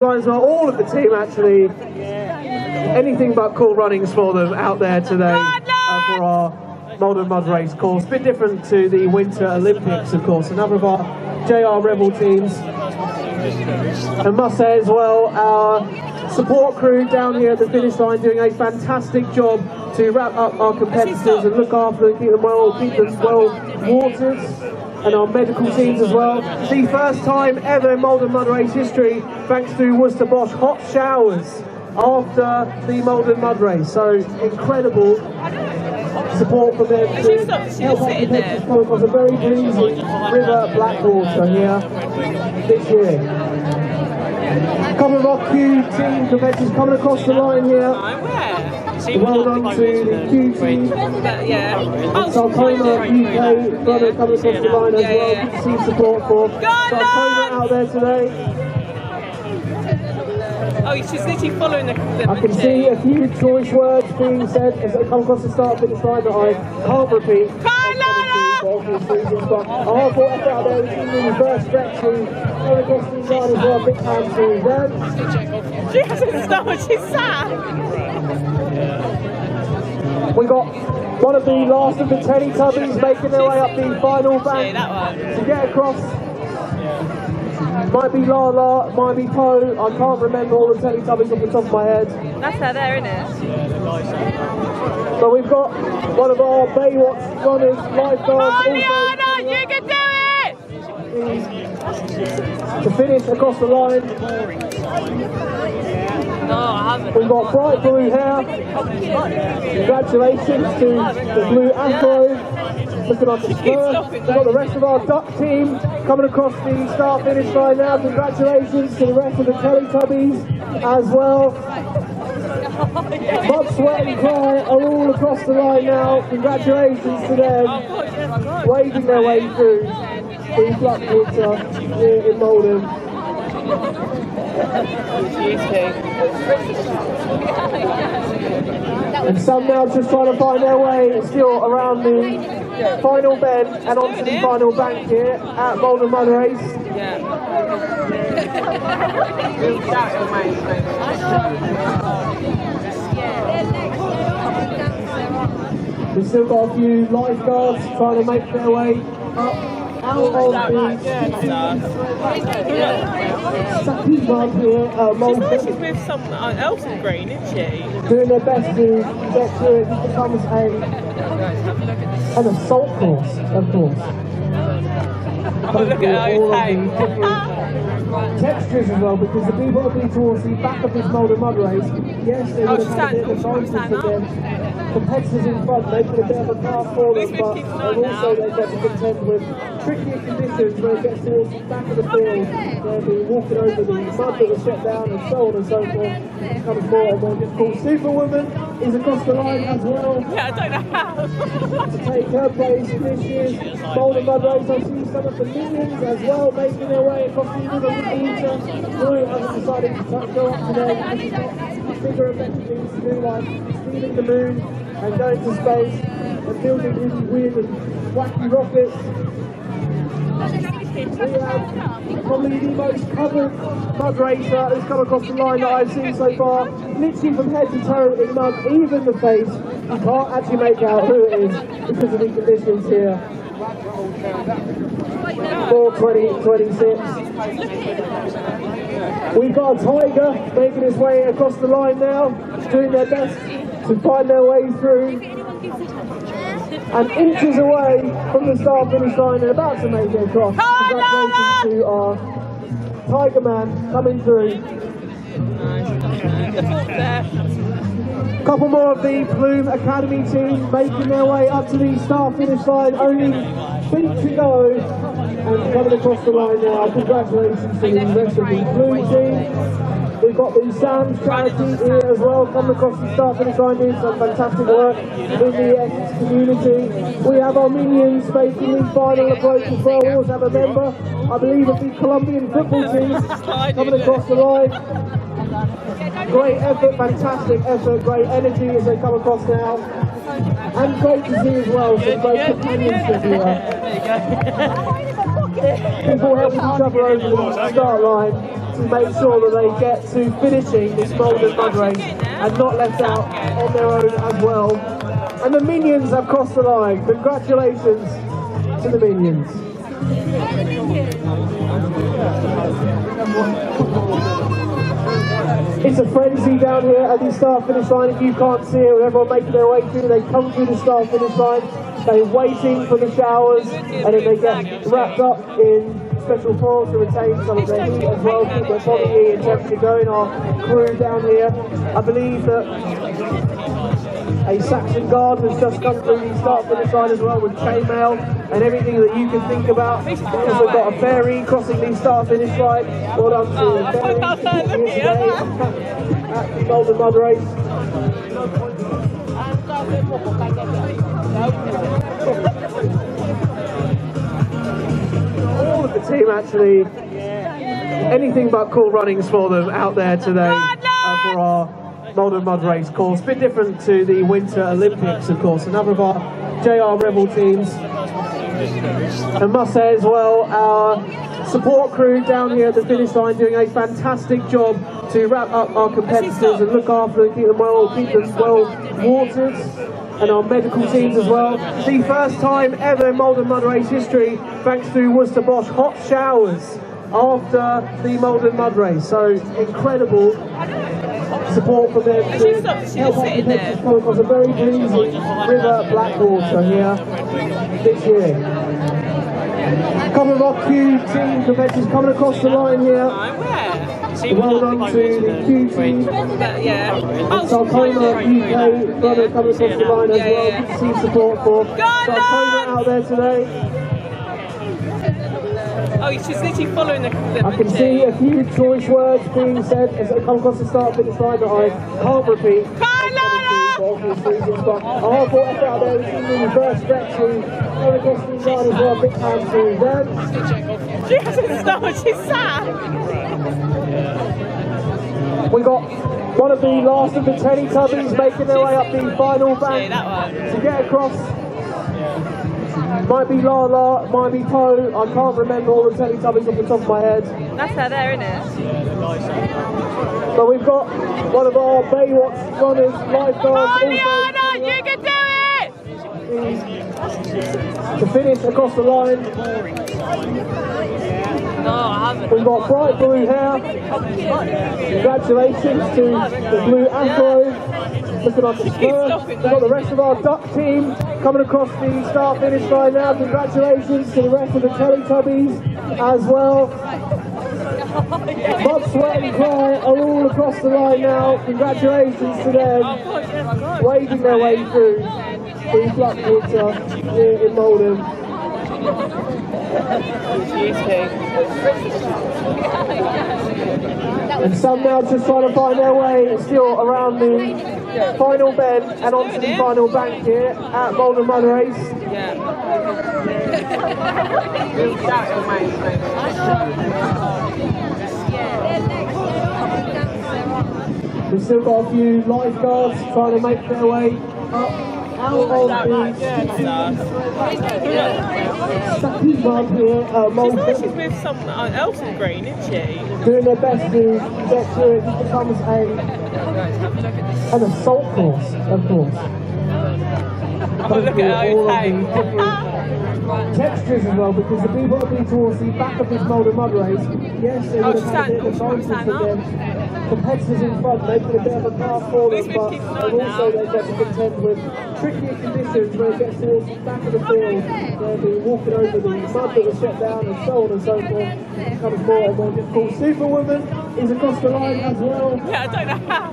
Guys, are all of the team actually anything but cool runnings for them out there today for our Maldon Mud Race course. A bit different to the Winter Olympics, of course. Another of our JR Rebel teams. And must say as well, our support crew down here at the finish line doing a fantastic job to wrap up our competitors and look after them, keep them well watered. And our medical teams as well. The first time ever in Maldon Mud Race history, thanks to Worcester Bosch, hot showers after the Maldon Mud Race. So incredible support from them to help our competitors come across a very breezy river Blackwater here this year. A couple of our Q team competitors coming across the line here. Well done to the Q team. Sarcoma UK brother coming across the line as well. Good to see support for Sarcoma out there today. Oh, she's literally following the I can see a few choice words being said as they come across the start finish line that I can't repeat. Our hard-fought effort out there, we've seen the reverse stretch to coming across the line as well. Big hand to them. She hasn't started, she's sad. We got one of the last of the Teletubbies making their way up the final bank to get across. Might be Lala, might be Poe. I can't remember all the Teletubbies off the top of my head. That's her there, isn't it? But we've got one of our Baywatch runners, lifeguards. Liana, you can do it! To finish across the line. No, I haven't. We've got bright blue hair. Congratulations to the blue afro. Looking like the first. We've got the rest of our duck team coming across the start finish line now. Congratulations to the rest of the Teletubbies as well. Mud, Sweat and Cry are all across the line now. Congratulations to them. Waving their way through the Blackwater here in Maldon. And some now just trying to find their way still around the final bend and onto the final bank here at Maldon Mud Race. We've still got a few lifeguards trying to make their way up out of the sucky mud here at Maldon. She's with someone else in green, isn't she? Doing their best to get through it. This becomes an assault course, of course. Look at her, textures as well, because the people that be towards the back of this Maldon Mud Race, yes, they would have had a bit of advantage for them. Competitors in front making a bit of a path for them, but they've also got to contend with trickier conditions where it gets towards the back of the field, where they're walking over the mud that was shut down and so on and so forth. It becomes more and more difficult. Superwoman is across the line as well. Yeah, I don't know how. To take her place this year's Maldon Mud Race. I see some of the minions as well making their way across the river with the water. Blue hasn't decided to go up today because he's got bigger and better things to do, like stealing the moon and going to space and building really weird and wacky rockets. We have probably the most covered mud racer who's come across the line that I've seen so far, literally from head to toe in mud, even the face. You can't actually make out who it is because of the conditions here. 4:20:26. We've got a tiger making his way across the line now, doing their best to find their way through. And inches away from the start finish line and about to make it across. Congratulations to our Tiger Man coming through. A couple more of the Plume Academy team making their way up to the start finish line. Only feet to go and coming across the line now. Congratulations to the rest of the Plume team. We've got the Sam's charity here as well, coming across the start finish line doing some fantastic work in the Essex community. We have our minions making the final approach as well. We also have a member, I believe, of the Colombian football team coming across the line. Great effort, fantastic effort, great energy as they come across now. And great to see as well some great companionship here. People helping each other over the start line to make sure that they get to finishing this Maldon mud race and not left out on their own as well. And the Minions have crossed the line. Congratulations to the Minions. It's a frenzy down here at the start-finish line. If you can't see it, with everyone making their way through, they come through the start-finish line, they're waiting for the showers, and then they get wrapped up in special foil to retain some of their heat as well, keep their body heat and temperature going. Our crew down here, I believe that a Saxon guard has just come through the start-finish line as well with chainmail and everything that you can think about. Because we've got a ferry crossing the start-finish line. Well done to the ferry here today at the Maldon Mud Race. All of the team actually, anything but cool runnings for them out there today for our Maldon Mud Race course. A bit different to the Winter Olympics, of course. Another of our JR Rebel teams. And must say as well, our support crew down here at the finish line doing a fantastic job to wrap up our competitors and look after them, keep them well watered. And our medical teams as well. The first time ever in Maldon Mud Race history, thanks to Worcester Bosch, hot showers after the Maldon Mud Race. So incredible support from them to help our competitors come across a very breezy river Blackwater here this year. A couple of our Q team competitors coming across the line here. Well done to the Q team. Sarcoma UK brother coming across the line as well. Good to see support for Sarcoma out there today. Oh, she's literally following the I can see a few choice words being said as they come across the start-finish line that I can't repeat. For obvious reasons, but a hard-fought effort out there. We've seen the reverse stretching coming across the line as well. Big hand to them. She hasn't started, she's sad. We got one of the last of the Teletubbies making their way up the final bank to get across. Might be Lala, might be Poe. I can't remember all the Teletubbies off the top of my head. That's her there, isn't it? But we've got one of our Baywatch runners, lifeguards. Liana, you can do it! To finish across the line. No, I haven't. We've got bright blue hair. Congratulations to the blue afro. Looking like a spur. We've got the rest of our duck team coming across the start-finish line now. Congratulations to the rest of the Teletubbies as well. Bob, Sweat and Cry are all across the line now. Congratulations to them. Wading their way through the Blackwater here in Maldon. And some now just trying to find their way still around the final bend and onto the final bank here at Maldon Mud Race. We've still got a few lifeguards trying to make their way up out of the stucky mud here at Maldon. She's with someone else in green, isn't she? Doing their best to get through it. It becomes an assault course, of course. Oh, look at her, okay. Textures as well, because the people that be towards the back of this Maldon Mud Race, yes, they would have had a bit of advantage for them. Competitors in front making a bit of a path for them, but also they've got to contend with trickier conditions where it gets towards the back of the field. They'll be walking over the mud that was set down and so on and so forth. It becomes more and more difficult. Superwoman is across the line as well. Yeah, I don't know how.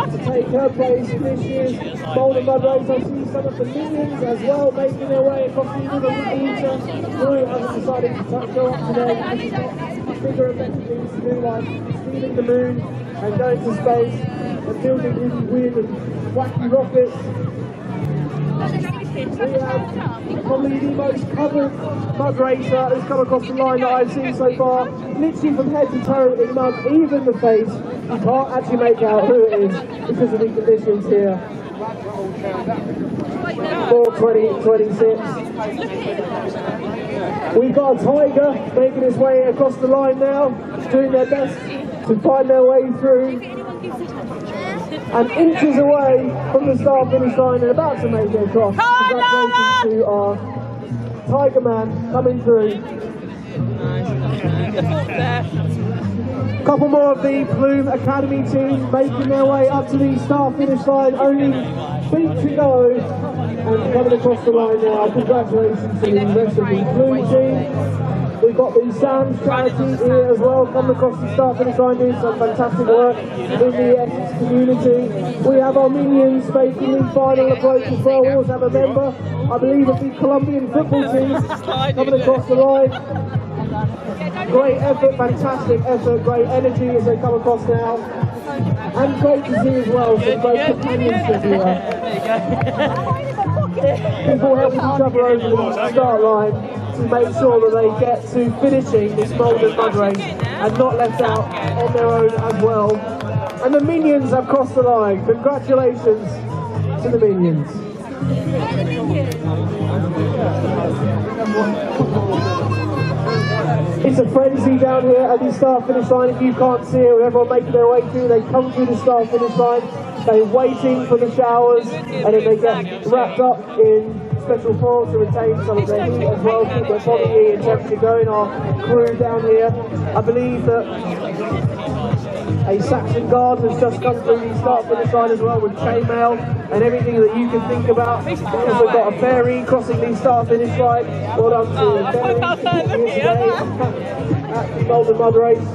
To take her place this year's Maldon Mud Race. I see some of the Minions as well making their way across the river with Eater. Blue hasn't decided to go up today. She's got bigger and better things to do, like stealing the moon and going to space and building really weird and wacky rockets. We have probably the most covered mud racer who's come across the line that I've seen so far. Literally from head to toe in mud, even the face. You can't actually make out who it is because of the conditions here. 4:20:26. We've got a Tiger making his way across the line now, doing their best to find their way through, and inches away from the start finish line and about to make their cross. Congratulations to our Tiger Man coming through. A couple more of the Plume Academy team making their way up to the start finish line. Only feet to go and coming across the line now. Congratulations to the rest of the Plume team. We've got the Sam's charity here as well, coming across the start finish line, doing some fantastic work in the Essex community. We have our minions making the final approach as well. We also have a member, I believe, of the Colombian football team coming across the line. Great effort, fantastic effort, great energy as they come across now. And great to see as well, some great companionship here. People helping each other over the start line to make sure that they get to finishing this Maldon mud race and not left out on their own as well. And the minions have crossed the line. Congratulations to the minions. It's a frenzy down here at the start finish line. If you can't see it, with everyone making their way through, they come through the start finish line, they're waiting for the showers, and then they get wrapped up in special foil to retain some of their heat as well, keep their body heat and temperature going. Our crew down here, I believe that a Saxon guard has just come through the start finish line as well with chainmail and everything that you can think about. We've also got a ferry crossing the start finish line. Well done to the ferry here today at the Maldon Mud Race.